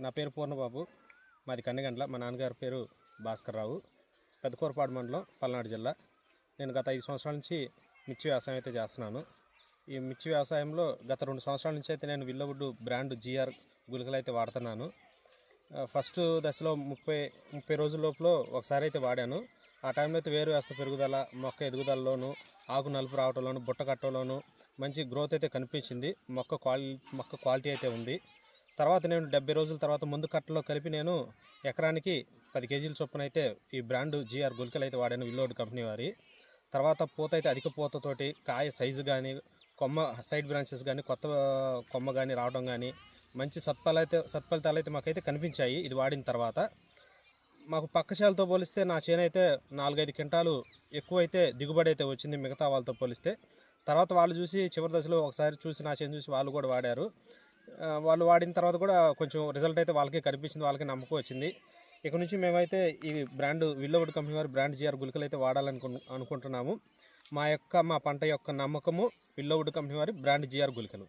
నా పేరు పూర్ణబాబు, మాది కన్నెగండ్ల. మా నాన్నగారి పేరు భాస్కర్ రావు, పెద్దకూరపాడు మండలం, పల్నాడు జిల్లా. నేను గత 5 సంవత్సరాల నుంచి మిర్చి వ్యవసాయం అయితే చేస్తున్నాను. ఈ మిర్చి వ్యవసాయంలో గత 2 సంవత్సరాల నుంచి అయితే నేను విల్లవుడ్ బ్రాండ్ GR గుళికలు అయితే వాడుతున్నాను. ఫస్ట్ దశలో 30 రోజుల లోపల ఒకసారి అయితే వాడాను. ఆ టైంలో అయితే వేరు వ్యవస్థ పెరుగుదల, మొక్క ఎదుగుదలలోను, ఆకు నలుపు రావడంలోను, బుట్ట కట్టడంలోను మంచి గ్రోత్ అయితే కనిపించింది. మొక్క క్వాలిటీ అయితే ఉంది. తర్వాత నేను 70 రోజుల తర్వాత ముందు కట్టలో కలిపి నేను ఎకరానికి 10 కేజీల చొప్పున అయితే ఈ బ్రాండ్ GR గుళికలు అయితే వాడాను, విల్లోడ్ కంపెనీ వారి. తర్వాత పూత అయితే అధిక పూతతోటి, కాయ సైజు కానీ, కొమ్మ సైడ్ బ్రాంచెస్ కానీ, కొత్త కొమ్మ కానీ రావడం కానీ మంచి సత్ఫలితాలు అయితే మాకైతే కనిపించాయి. ఇది వాడిన తర్వాత మాకు పక్క చేలతో పోలిస్తే నా చేను అయితే 4-5 క్వింటాలు ఎక్కువైతే దిగుబడి అయితే వచ్చింది మిగతా వాళ్ళతో పోలిస్తే. తర్వాత వాళ్ళు చూసి చివరి దశలో ఒకసారి చూసి నా చేను చూసి వాళ్ళు కూడా వాడారు. వాళ్ళు వాడిన తర్వాత కూడా కొంచెం రిజల్ట్ అయితే వాళ్ళకే కనిపించింది, వాళ్ళకి నమ్మకం వచ్చింది. ఇక నుంచి మేమైతే ఈ బ్రాండ్ విల్లోవుడ్ కంపెనీ వారి బ్రాండ్ GR గుళికలు అయితే వాడాలనుకుంటున్నాము. మా పంట యొక్క నమ్మకము విల్లోవుడ్ కంపెనీ వారి బ్రాండ్ GR గుళికలు.